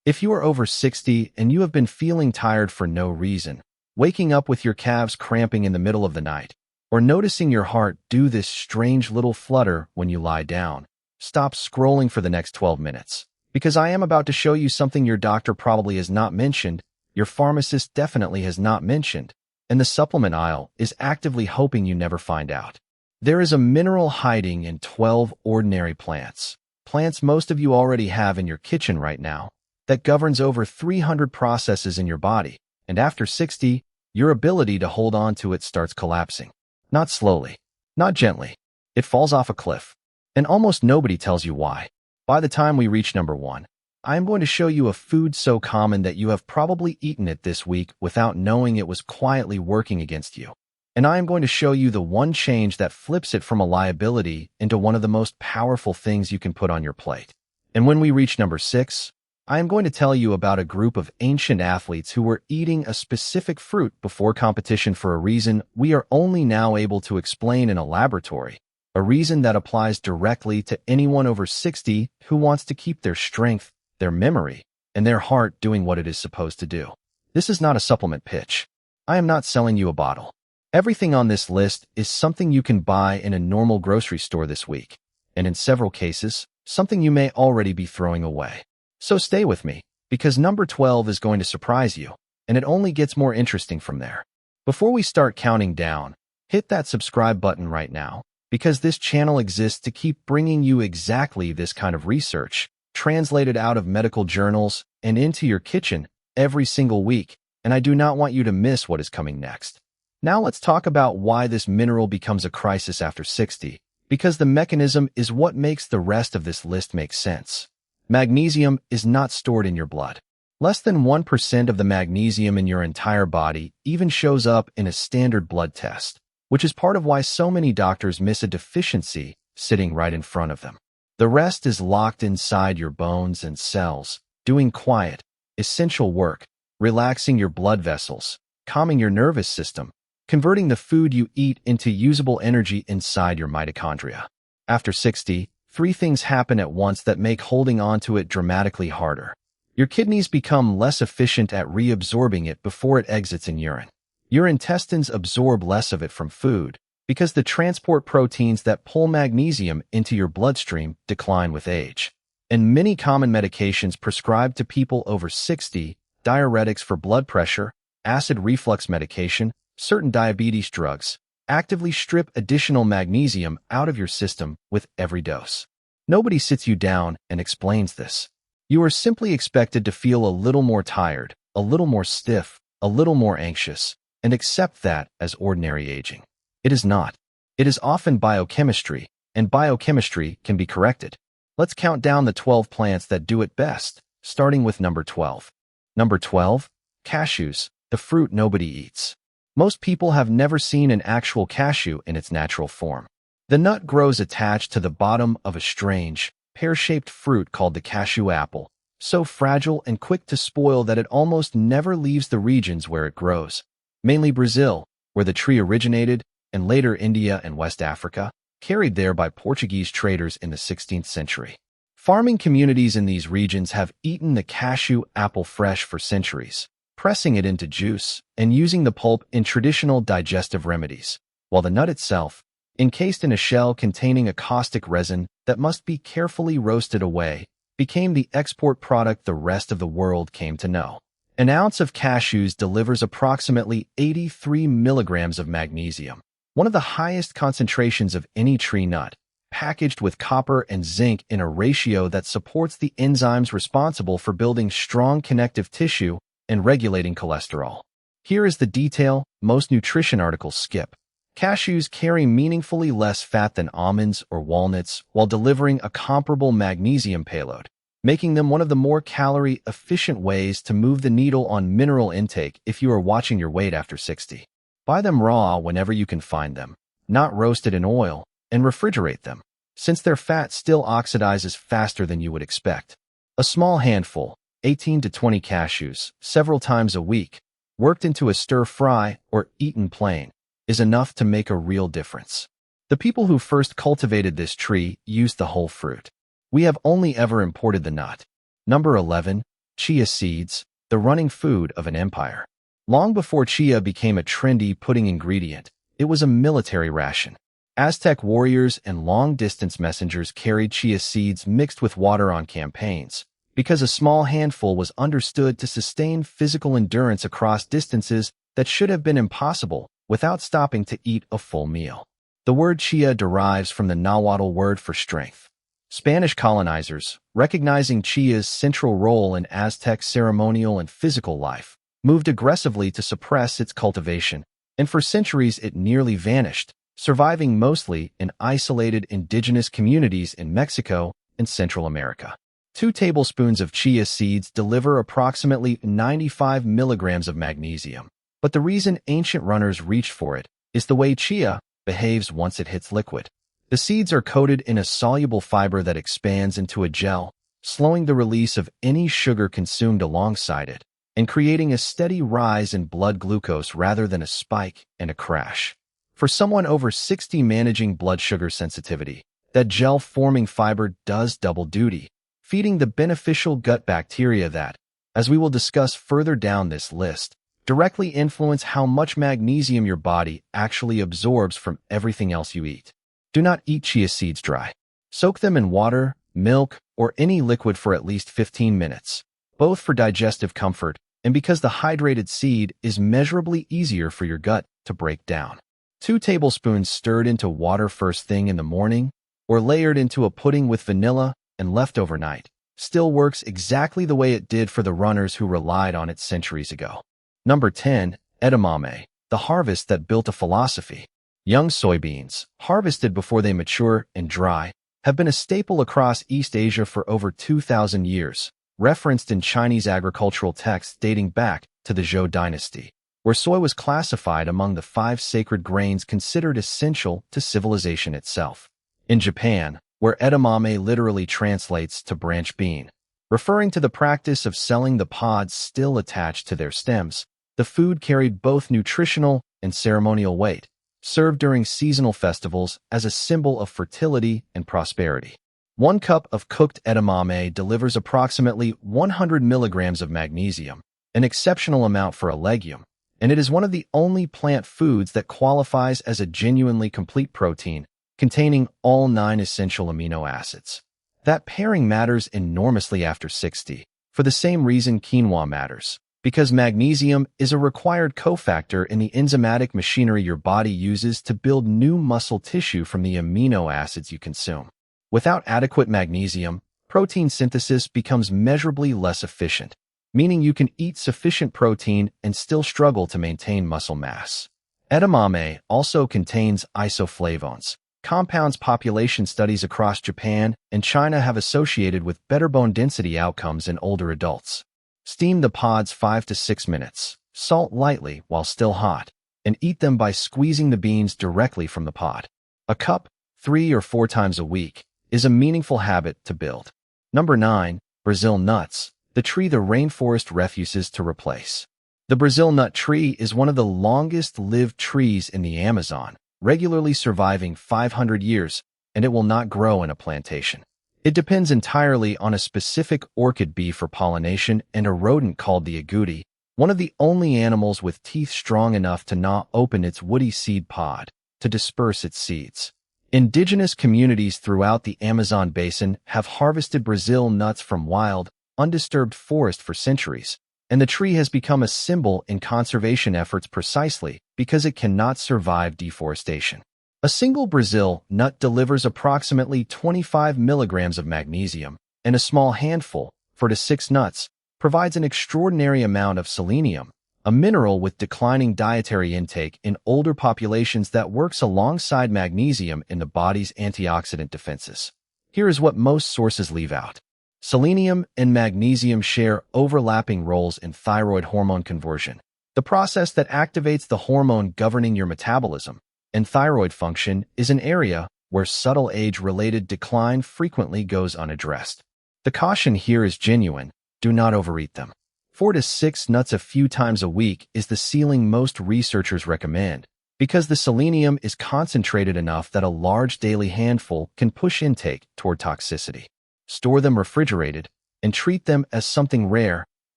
If you are over 60 and you have been feeling tired for no reason, waking up with your calves cramping in the middle of the night, or noticing your heart do this strange little flutter when you lie down, stop scrolling for the next 12 minutes. Because I am about to show you something your doctor probably has not mentioned, your pharmacist definitely has not mentioned, and the supplement aisle is actively hoping you never find out. There is a mineral hiding in 12 ordinary plants, plants most of you already have in your kitchen right now, that governs over 300 processes in your body, and after 60, your ability to hold on to it starts collapsing. Not slowly, not gently. It falls off a cliff, and almost nobody tells you why. By the time we reach number 1, I am going to show you a food so common that you have probably eaten it this week without knowing it was quietly working against you. And I am going to show you the one change that flips it from a liability into one of the most powerful things you can put on your plate. And when we reach number 6, I am going to tell you about a group of ancient athletes who were eating a specific fruit before competition for a reason we are only now able to explain in a laboratory, a reason that applies directly to anyone over 60 who wants to keep their strength, their memory, and their heart doing what it is supposed to do. This is not a supplement pitch. I am not selling you a bottle. Everything on this list is something you can buy in a normal grocery store this week, and in several cases, something you may already be throwing away. So stay with me, because number 12 is going to surprise you, and it only gets more interesting from there. Before we start counting down, hit that subscribe button right now, because this channel exists to keep bringing you exactly this kind of research, translated out of medical journals and into your kitchen every single week, and I do not want you to miss what is coming next. Now let's talk about why this mineral becomes a crisis after 60, because the mechanism is what makes the rest of this list make sense. Magnesium is not stored in your blood. Less than 1% of the magnesium in your entire body even shows up in a standard blood test, which is part of why so many doctors miss a deficiency sitting right in front of them. The rest is locked inside your bones and cells, doing quiet, essential work, relaxing your blood vessels, calming your nervous system, converting the food you eat into usable energy inside your mitochondria. After 60, 3 things happen at once that make holding on to it dramatically harder. Your kidneys become less efficient at reabsorbing it before it exits in urine. Your intestines absorb less of it from food, because the transport proteins that pull magnesium into your bloodstream decline with age. And many common medications prescribed to people over 60, diuretics for blood pressure, acid reflux medication, certain diabetes drugs, actively strip additional magnesium out of your system with every dose. Nobody sits you down and explains this. You are simply expected to feel a little more tired, a little more stiff, a little more anxious, and accept that as ordinary aging. It is not. It is often biochemistry, and biochemistry can be corrected. Let's count down the 12 plants that do it best, starting with number 12. Number 12, cashews, the fruit nobody eats. Most people have never seen an actual cashew in its natural form. The nut grows attached to the bottom of a strange, pear-shaped fruit called the cashew apple, so fragile and quick to spoil that it almost never leaves the regions where it grows, mainly Brazil, where the tree originated, and later India and West Africa, carried there by Portuguese traders in the 16th century. Farming communities in these regions have eaten the cashew apple fresh for centuries, pressing it into juice and using the pulp in traditional digestive remedies, while the nut itself, encased in a shell containing a caustic resin that must be carefully roasted away, became the export product the rest of the world came to know. An ounce of cashews delivers approximately 83 milligrams of magnesium, one of the highest concentrations of any tree nut, packaged with copper and zinc in a ratio that supports the enzymes responsible for building strong connective tissue and regulating cholesterol. Here is the detail most nutrition articles skip. Cashews carry meaningfully less fat than almonds or walnuts while delivering a comparable magnesium payload, making them one of the more calorie-efficient ways to move the needle on mineral intake if you are watching your weight after 60. Buy them raw whenever you can find them, not roasted in oil, and refrigerate them, since their fat still oxidizes faster than you would expect. A small handful, 18 to 20 cashews, several times a week, worked into a stir-fry or eaten plain, is enough to make a real difference. The people who first cultivated this tree used the whole fruit. We have only ever imported the nut. Number 11, Chia seeds, the running food of an empire. Long before chia became a trendy pudding ingredient, it was a military ration. Aztec warriors and long-distance messengers carried chia seeds mixed with water on campaigns, because a small handful was understood to sustain physical endurance across distances that should have been impossible without stopping to eat a full meal. The word chia derives from the Nahuatl word for strength. Spanish colonizers, recognizing chia's central role in Aztec ceremonial and physical life, moved aggressively to suppress its cultivation, and for centuries it nearly vanished, surviving mostly in isolated indigenous communities in Mexico and Central America. 2 tablespoons of chia seeds deliver approximately 95 milligrams of magnesium, but the reason ancient runners reached for it is the way chia behaves once it hits liquid. The seeds are coated in a soluble fiber that expands into a gel, slowing the release of any sugar consumed alongside it, and creating a steady rise in blood glucose rather than a spike and a crash. For someone over 60 managing blood sugar sensitivity, that gel-forming fiber does double duty, feeding the beneficial gut bacteria that, as we will discuss further down this list, directly influence how much magnesium your body actually absorbs from everything else you eat. Do not eat chia seeds dry. Soak them in water, milk, or any liquid for at least 15 minutes, both for digestive comfort and because the hydrated seed is measurably easier for your gut to break down. 2 tablespoons stirred into water first thing in the morning, or layered into a pudding with vanilla and left overnight, still works exactly the way it did for the runners who relied on it centuries ago. Number 10. Edamame, the harvest that built a philosophy. Young soybeans, harvested before they mature and dry, have been a staple across East Asia for over 2,000 years, referenced in Chinese agricultural texts dating back to the Zhou dynasty, where soy was classified among the 5 sacred grains considered essential to civilization itself. In Japan, where edamame literally translates to branch bean, referring to the practice of selling the pods still attached to their stems, the food carried both nutritional and ceremonial weight, served during seasonal festivals as a symbol of fertility and prosperity. 1 cup of cooked edamame delivers approximately 100 milligrams of magnesium, an exceptional amount for a legume, and it is one of the only plant foods that qualifies as a genuinely complete protein, containing all 9 essential amino acids. That pairing matters enormously after 60, for the same reason quinoa matters, because magnesium is a required cofactor in the enzymatic machinery your body uses to build new muscle tissue from the amino acids you consume. Without adequate magnesium, protein synthesis becomes measurably less efficient, meaning you can eat sufficient protein and still struggle to maintain muscle mass. Edamame also contains isoflavones, compounds population studies across Japan and China have associated with better bone density outcomes in older adults. Steam the pods 5 to 6 minutes, salt lightly while still hot, and eat them by squeezing the beans directly from the pod. A cup, 3 or 4 times a week, is a meaningful habit to build. Number 9. Brazil nuts, the tree the rainforest refuses to replace. The Brazil nut tree is one of the longest-lived trees in the Amazon, regularly surviving 500 years, and it will not grow in a plantation. It depends entirely on a specific orchid bee for pollination and a rodent called the agouti, one of the only animals with teeth strong enough to gnaw open its woody seed pod to disperse its seeds. Indigenous communities throughout the Amazon basin have harvested Brazil nuts from wild, undisturbed forest for centuries, and the tree has become a symbol in conservation efforts precisely because it cannot survive deforestation. A single Brazil nut delivers approximately 25 milligrams of magnesium, and a small handful, 4 to 6 nuts, provides an extraordinary amount of selenium, a mineral with declining dietary intake in older populations that works alongside magnesium in the body's antioxidant defenses. Here is what most sources leave out. Selenium and magnesium share overlapping roles in thyroid hormone conversion, the process that activates the hormone governing your metabolism, and thyroid function is an area where subtle age-related decline frequently goes unaddressed. The caution here is genuine. Do not overeat them. 4 to 6 nuts a few times a week is the ceiling most researchers recommend, because the selenium is concentrated enough that a large daily handful can push intake toward toxicity. Store them refrigerated and treat them as something rare,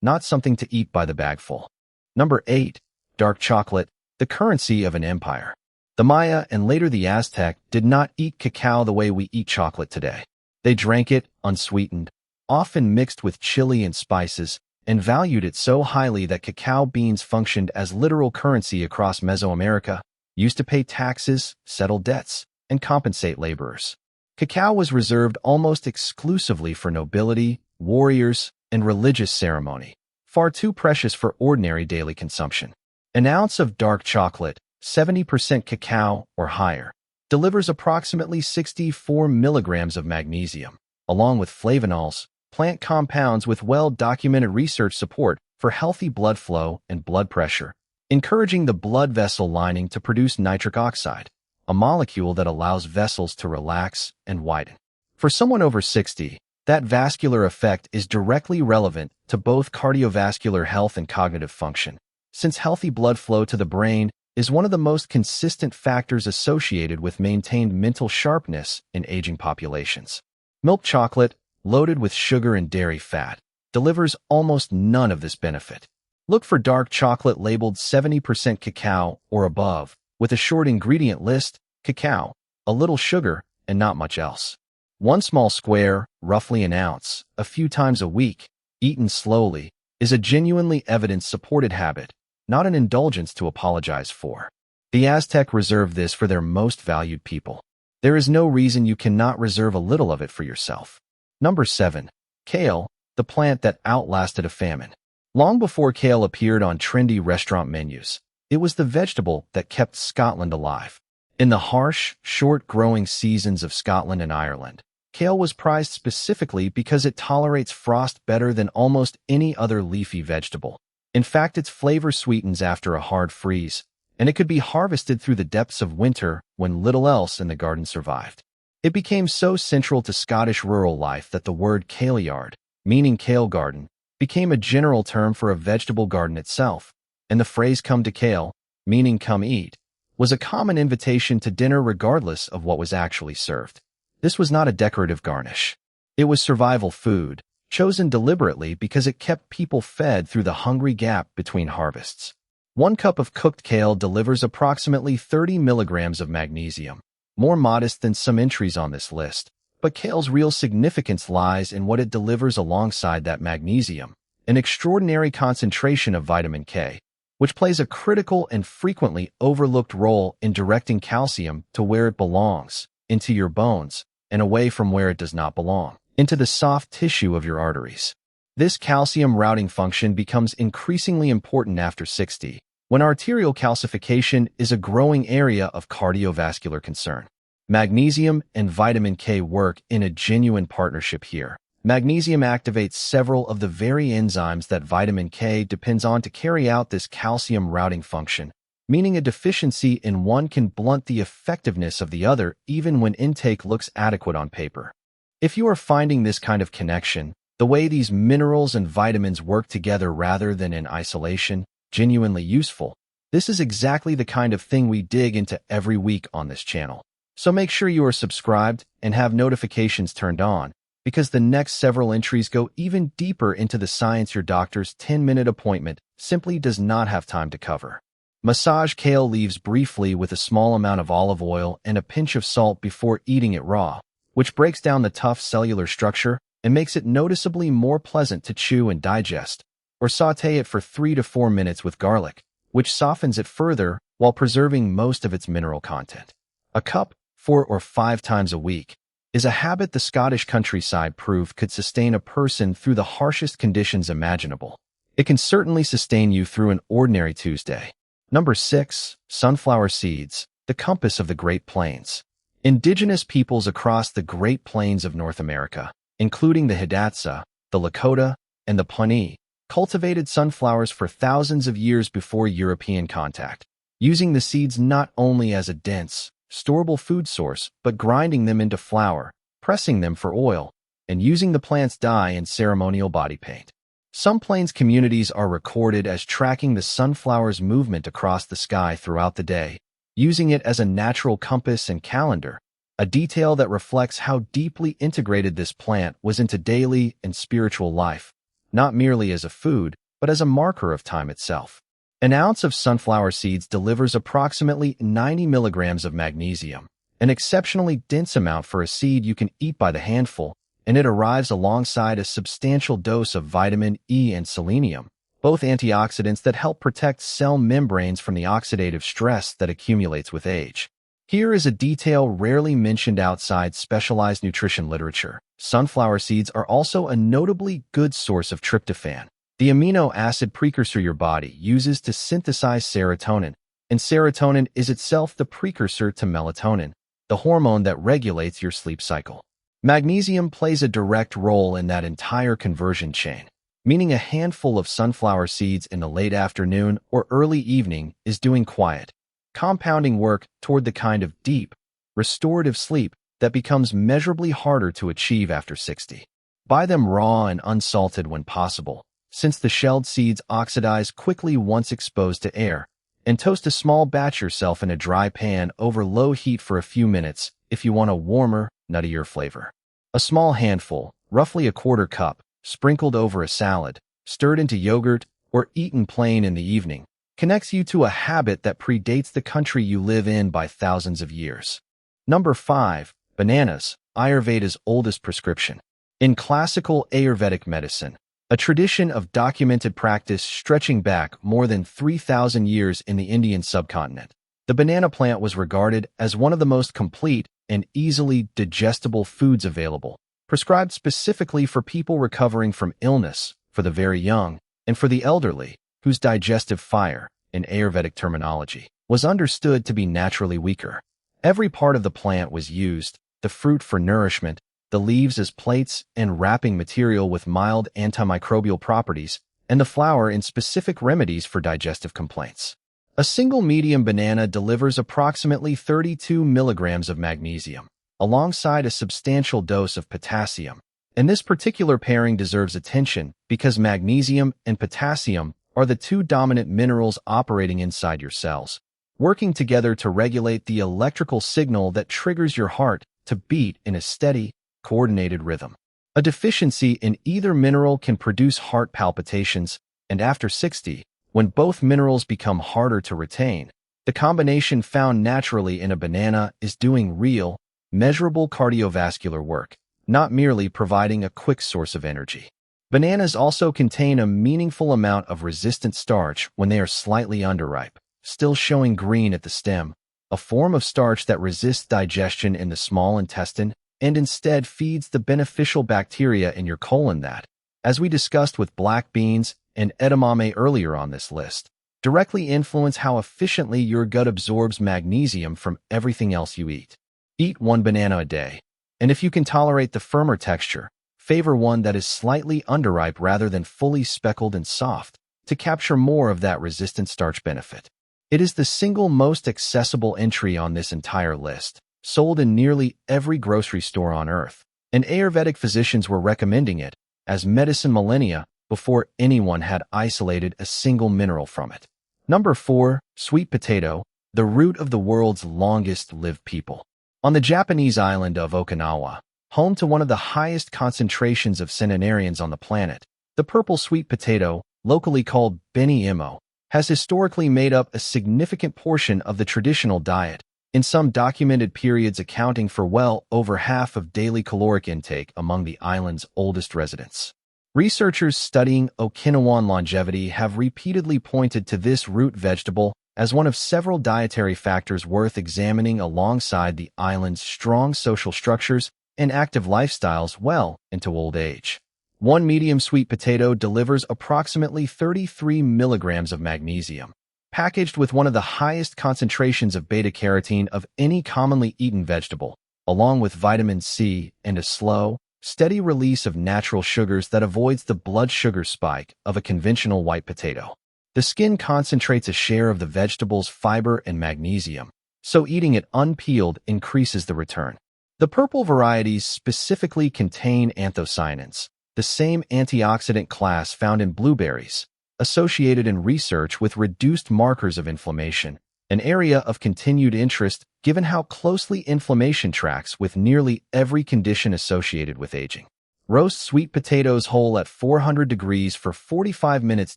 not something to eat by the bagful. Number 8. Dark chocolate, the currency of an empire. The Maya and later the Aztec did not eat cacao the way we eat chocolate today. They drank it unsweetened, often mixed with chili and spices, and valued it so highly that cacao beans functioned as literal currency across Mesoamerica, used to pay taxes, settle debts, and compensate laborers. Cacao was reserved almost exclusively for nobility, warriors, and religious ceremony, far too precious for ordinary daily consumption. An ounce of dark chocolate, 70% cacao or higher, delivers approximately 64 milligrams of magnesium, along with flavonols, plant compounds with well-documented research support for healthy blood flow and blood pressure, encouraging the blood vessel lining to produce nitric oxide, a molecule that allows vessels to relax and widen. For someone over 60, that vascular effect is directly relevant to both cardiovascular health and cognitive function, since healthy blood flow to the brain is one of the most consistent factors associated with maintained mental sharpness in aging populations. Milk chocolate, loaded with sugar and dairy fat, delivers almost none of this benefit. Look for dark chocolate labeled 70% cacao or above, with a short ingredient list: cacao, a little sugar, and not much else. One small square, roughly an ounce, a few times a week, eaten slowly, is a genuinely evidence-supported habit, not an indulgence to apologize for. The Aztec reserved this for their most valued people. There is no reason you cannot reserve a little of it for yourself. Number 7. Kale, the plant that outlasted a famine. Long before kale appeared on trendy restaurant menus, it was the vegetable that kept Scotland alive. In the harsh, short-growing seasons of Scotland and Ireland, kale was prized specifically because it tolerates frost better than almost any other leafy vegetable. In fact, its flavor sweetens after a hard freeze, and it could be harvested through the depths of winter when little else in the garden survived. It became so central to Scottish rural life that the word kaleyard, meaning kale garden, became a general term for a vegetable garden itself, and the phrase "come to kale," meaning "come eat," was a common invitation to dinner regardless of what was actually served. This was not a decorative garnish. It was survival food, chosen deliberately because it kept people fed through the hungry gap between harvests. 1 cup of cooked kale delivers approximately 30 milligrams of magnesium, more modest than some entries on this list, but kale's real significance lies in what it delivers alongside that magnesium, an extraordinary concentration of vitamin K, which plays a critical and frequently overlooked role in directing calcium to where it belongs, into your bones, and away from where it does not belong, into the soft tissue of your arteries. This calcium routing function becomes increasingly important after 60, when arterial calcification is a growing area of cardiovascular concern. Magnesium and vitamin K work in a genuine partnership here. Magnesium activates several of the very enzymes that vitamin K depends on to carry out this calcium routing function, meaning a deficiency in one can blunt the effectiveness of the other even when intake looks adequate on paper. If you are finding this kind of connection, the way these minerals and vitamins work together rather than in isolation, genuinely useful, this is exactly the kind of thing we dig into every week on this channel. So make sure you are subscribed and have notifications turned on, because the next several entries go even deeper into the science your doctor's 10-minute appointment simply does not have time to cover. Massage kale leaves briefly with a small amount of olive oil and a pinch of salt before eating it raw, which breaks down the tough cellular structure and makes it noticeably more pleasant to chew and digest, or saute it for 3 to 4 minutes with garlic, which softens it further while preserving most of its mineral content. A cup, 4 or 5 times a week, is a habit the Scottish countryside proved could sustain a person through the harshest conditions imaginable. It can certainly sustain you through an ordinary Tuesday. Number 6. Sunflower seeds, the compass of the Great Plains. Indigenous peoples across the Great Plains of North America, including the Hidatsa, the Lakota, and the Pawnee, cultivated sunflowers for thousands of years before European contact, using the seeds not only as a dense, storable food source, but grinding them into flour, pressing them for oil, and using the plant's dye in ceremonial body paint. Some plains communities are recorded as tracking the sunflower's movement across the sky throughout the day, using it as a natural compass and calendar, a detail that reflects how deeply integrated this plant was into daily and spiritual life. not merely as a food, but as a marker of time itself. An ounce of sunflower seeds delivers approximately 90 milligrams of magnesium, an exceptionally dense amount for a seed you can eat by the handful, and it arrives alongside a substantial dose of vitamin E and selenium, both antioxidants that help protect cell membranes from the oxidative stress that accumulates with age. Here is a detail rarely mentioned outside specialized nutrition literature. Sunflower seeds are also a notably good source of tryptophan, the amino acid precursor your body uses to synthesize serotonin, and serotonin is itself the precursor to melatonin, the hormone that regulates your sleep cycle. Magnesium plays a direct role in that entire conversion chain, meaning a handful of sunflower seeds in the late afternoon or early evening is doing quiet, compounding work toward the kind of deep, restorative sleep that becomes measurably harder to achieve after 60. Buy them raw and unsalted when possible, since the shelled seeds oxidize quickly once exposed to air, and toast a small batch yourself in a dry pan over low heat for a few minutes if you want a warmer, nuttier flavor. A small handful, roughly a quarter cup, sprinkled over a salad, stirred into yogurt, or eaten plain in the evening, connects you to a habit that predates the country you live in by thousands of years. Number 5. Bananas, Ayurveda's oldest prescription. In classical Ayurvedic medicine, a tradition of documented practice stretching back more than 3,000 years in the Indian subcontinent, the banana plant was regarded as one of the most complete and easily digestible foods available, prescribed specifically for people recovering from illness, for the very young, and for the elderly, whose digestive fire, in Ayurvedic terminology, was understood to be naturally weaker. Every part of the plant was used, the fruit for nourishment, the leaves as plates and wrapping material with mild antimicrobial properties, and the flower in specific remedies for digestive complaints. A single medium banana delivers approximately 32 milligrams of magnesium, alongside a substantial dose of potassium, and this particular pairing deserves attention because magnesium and potassium are the two dominant minerals operating inside your cells, working together to regulate the electrical signal that triggers your heart to beat in a steady, coordinated rhythm. A deficiency in either mineral can produce heart palpitations, and after 60, when both minerals become harder to retain, the combination found naturally in a banana is doing real, measurable cardiovascular work, not merely providing a quick source of energy. Bananas also contain a meaningful amount of resistant starch when they are slightly underripe, still showing green at the stem, a form of starch that resists digestion in the small intestine and instead feeds the beneficial bacteria in your colon that, as we discussed with black beans and edamame earlier on this list, directly influence how efficiently your gut absorbs magnesium from everything else you eat. Eat one banana a day, and if you can tolerate the firmer texture, favor one that is slightly underripe rather than fully speckled and soft to capture more of that resistant starch benefit. It is the single most accessible entry on this entire list, sold in nearly every grocery store on Earth, and Ayurvedic physicians were recommending it as medicine millennia before anyone had isolated a single mineral from it. Number 4. Sweet potato, the root of the world's longest-lived people. On the Japanese island of Okinawa, home to one of the highest concentrations of centenarians on the planet, the purple sweet potato, locally called beni imo, has historically made up a significant portion of the traditional diet, in some documented periods accounting for well over half of daily caloric intake among the island's oldest residents. Researchers studying Okinawan longevity have repeatedly pointed to this root vegetable as one of several dietary factors worth examining alongside the island's strong social structures and active lifestyles well into old age. One medium sweet potato delivers approximately 33 milligrams of magnesium, packaged with one of the highest concentrations of beta-carotene of any commonly eaten vegetable, along with vitamin C and a slow, steady release of natural sugars that avoids the blood sugar spike of a conventional white potato. The skin concentrates a share of the vegetable's fiber and magnesium, so eating it unpeeled increases the return. The purple varieties specifically contain anthocyanins, the same antioxidant class found in blueberries, associated in research with reduced markers of inflammation, an area of continued interest given how closely inflammation tracks with nearly every condition associated with aging. Roast sweet potatoes whole at 400 degrees for 45 minutes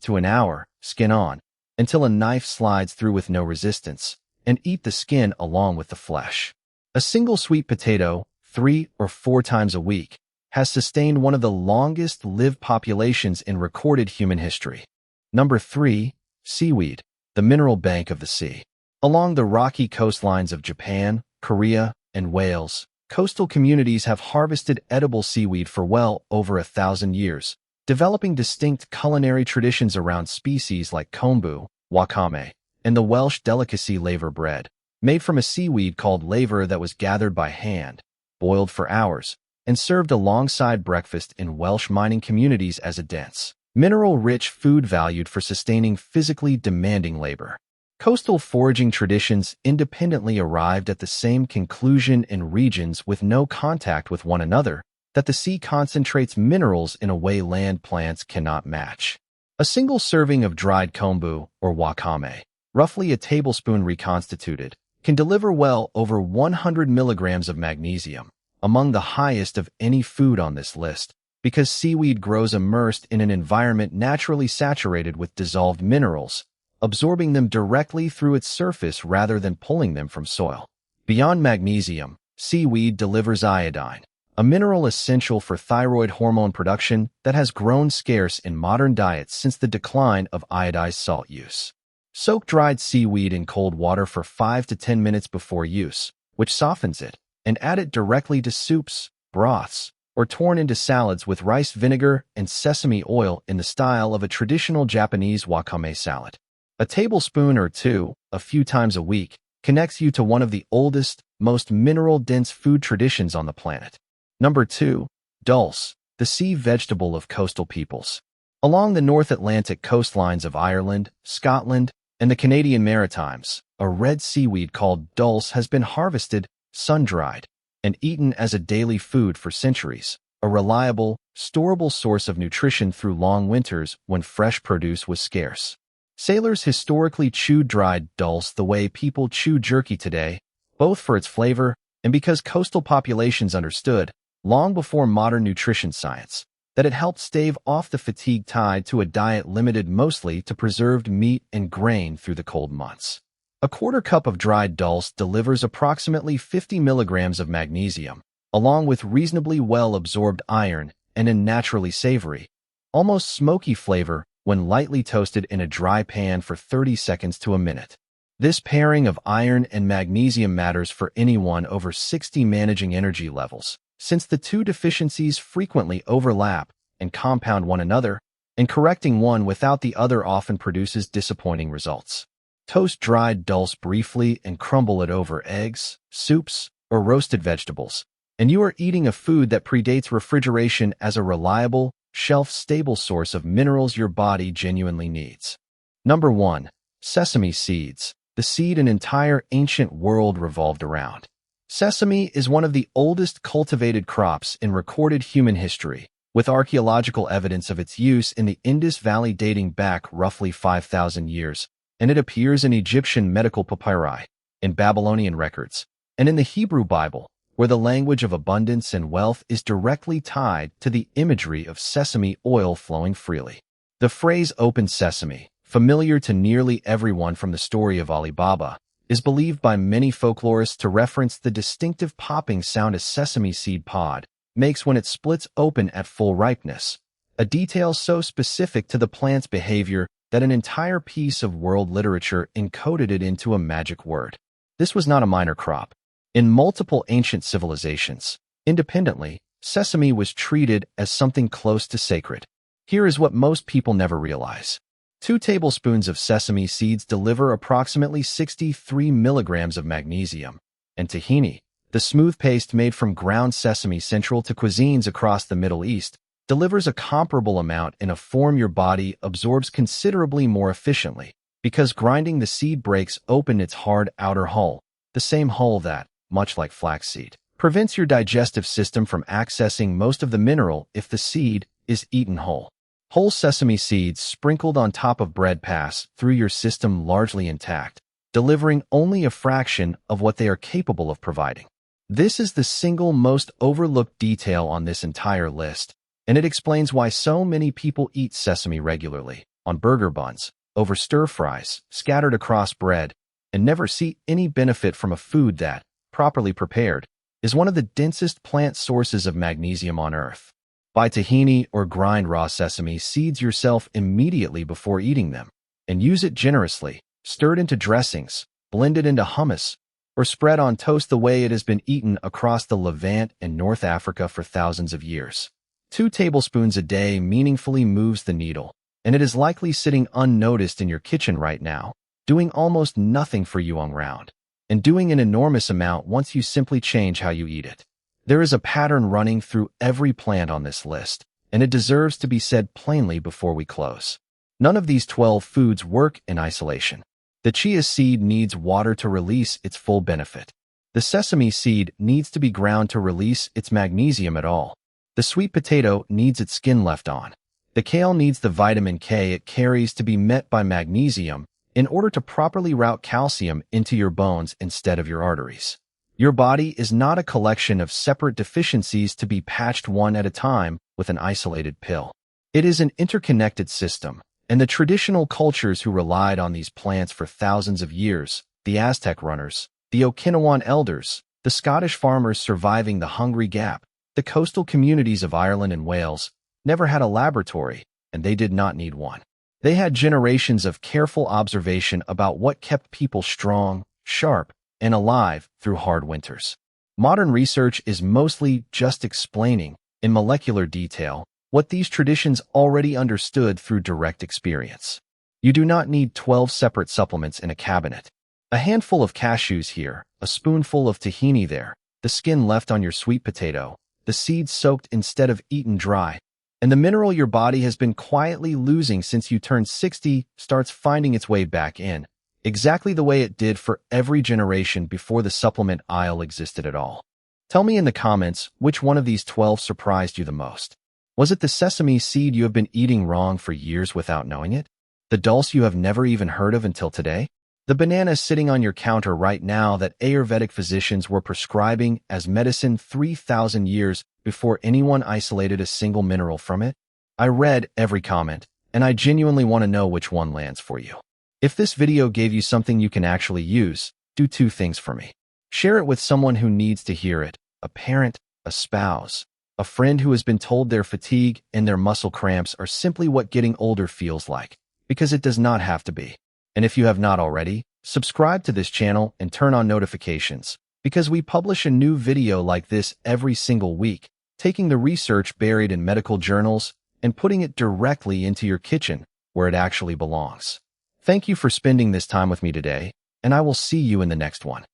to an hour, skin on, until a knife slides through with no resistance, and eat the skin along with the flesh. A single sweet potato, 3 or 4 times a week, has sustained one of the longest-lived populations in recorded human history. Number 3. Seaweed, the mineral bank of the sea. Along the rocky coastlines of Japan, Korea, and Wales, coastal communities have harvested edible seaweed for well over 1,000 years, developing distinct culinary traditions around species like kombu, wakame, and the Welsh delicacy laver bread, made from a seaweed called laver that was gathered by hand, boiled for hours, and served alongside breakfast in Welsh mining communities as a dense, mineral-rich food valued for sustaining physically demanding labor. Coastal foraging traditions independently arrived at the same conclusion in regions with no contact with one another, that the sea concentrates minerals in a way land plants cannot match. A single serving of dried kombu, or wakame, roughly a tablespoon reconstituted, can deliver well over 100 milligrams of magnesium, among the highest of any food on this list, because seaweed grows immersed in an environment naturally saturated with dissolved minerals, absorbing them directly through its surface rather than pulling them from soil. Beyond magnesium, seaweed delivers iodine, a mineral essential for thyroid hormone production that has grown scarce in modern diets since the decline of iodized salt use. Soak dried seaweed in cold water for 5 to 10 minutes before use, which softens it, and add it directly to soups, broths, or torn into salads with rice vinegar and sesame oil in the style of a traditional Japanese wakame salad. A tablespoon or two, a few times a week, connects you to one of the oldest, most mineral-dense food traditions on the planet. Number 2. Dulse, the sea vegetable of coastal peoples. Along the North Atlantic coastlines of Ireland, Scotland, and the Canadian Maritimes, a red seaweed called dulse has been harvested, sun-dried, and eaten as a daily food for centuries, a reliable, storable source of nutrition through long winters when fresh produce was scarce. Sailors historically chewed dried dulse the way people chew jerky today, both for its flavor and because coastal populations understood, long before modern nutrition science, that it helped stave off the fatigue tied to a diet limited mostly to preserved meat and grain through the cold months. A quarter cup of dried dulse delivers approximately 50 milligrams of magnesium, along with reasonably well-absorbed iron and a naturally savory, almost smoky flavor when lightly toasted in a dry pan for 30 seconds to a minute. This pairing of iron and magnesium matters for anyone over 60 managing energy levels, since the two deficiencies frequently overlap and compound one another, and correcting one without the other often produces disappointing results. Toast dried dulse briefly and crumble it over eggs, soups, or roasted vegetables, and you are eating a food that predates refrigeration as a reliable, shelf-stable source of minerals your body genuinely needs. Number 1. Sesame seeds, the seed an entire ancient world revolved around. Sesame is one of the oldest cultivated crops in recorded human history, with archaeological evidence of its use in the Indus Valley dating back roughly 5,000 years, and it appears in Egyptian medical papyri, in Babylonian records, and in the Hebrew Bible, where the language of abundance and wealth is directly tied to the imagery of sesame oil flowing freely. The phrase "open sesame," familiar to nearly everyone from the story of Alibaba, is believed by many folklorists to reference the distinctive popping sound a sesame seed pod makes when it splits open at full ripeness, a detail so specific to the plant's behavior that an entire piece of world literature encoded it into a magic word. This was not a minor crop. In multiple ancient civilizations, independently, sesame was treated as something close to sacred. Here is what most people never realize. 2 tablespoons of sesame seeds deliver approximately 63 milligrams of magnesium, and tahini, the smooth paste made from ground sesame central to cuisines across the Middle East, delivers a comparable amount in a form your body absorbs considerably more efficiently, because grinding the seed breaks open its hard outer hull, the same hull that, much like flaxseed, prevents your digestive system from accessing most of the mineral if the seed is eaten whole. Whole sesame seeds sprinkled on top of bread pass through your system largely intact, delivering only a fraction of what they are capable of providing. This is the single most overlooked detail on this entire list, And it explains why so many people eat sesame regularly, on burger buns, over stir fries, scattered across bread, and never see any benefit from a food that, properly prepared, is one of the densest plant sources of magnesium on Earth. Buy tahini or grind raw sesame seeds yourself immediately before eating them, and use it generously, stirred into dressings, blended into hummus, or spread on toast the way it has been eaten across the Levant and North Africa for thousands of years. 2 tablespoons a day meaningfully moves the needle, and it is likely sitting unnoticed in your kitchen right now, doing almost nothing for you on round, and doing an enormous amount once you simply change how you eat it. There is a pattern running through every plant on this list, and it deserves to be said plainly before we close. None of these 12 foods work in isolation. The chia seed needs water to release its full benefit. The sesame seed needs to be ground to release its magnesium at all. The sweet potato needs its skin left on. The kale needs the vitamin K it carries to be met by magnesium in order to properly route calcium into your bones instead of your arteries. Your body is not a collection of separate deficiencies to be patched one at a time with an isolated pill. It is an interconnected system, and the traditional cultures who relied on these plants for thousands of years, the Aztec runners, the Okinawan elders, the Scottish farmers surviving the Hungry Gap, the coastal communities of Ireland and Wales, never had a laboratory, and they did not need one. They had generations of careful observation about what kept people strong, sharp, and alive through hard winters. Modern research is mostly just explaining, in molecular detail, what these traditions already understood through direct experience. You do not need 12 separate supplements in a cabinet. A handful of cashews here, a spoonful of tahini there, the skin left on your sweet potato, the seeds soaked instead of eaten dry, and the mineral your body has been quietly losing since you turned 60 starts finding its way back in, exactly the way it did for every generation before the supplement aisle existed at all. Tell me in the comments which one of these 12 surprised you the most. Was it the sesame seed you have been eating wrong for years without knowing it? The dulse you have never even heard of until today? The banana sitting on your counter right now that Ayurvedic physicians were prescribing as medicine 3,000 years before anyone isolated a single mineral from it? I read every comment, and I genuinely want to know which one lands for you. If this video gave you something you can actually use, do 2 things for me. Share it with someone who needs to hear it, a parent, a spouse, a friend who has been told their fatigue and their muscle cramps are simply what getting older feels like, because it does not have to be. And if you have not already, subscribe to this channel and turn on notifications, because we publish a new video like this every single week, taking the research buried in medical journals and putting it directly into your kitchen where it actually belongs. Thank you for spending this time with me today, and I will see you in the next one.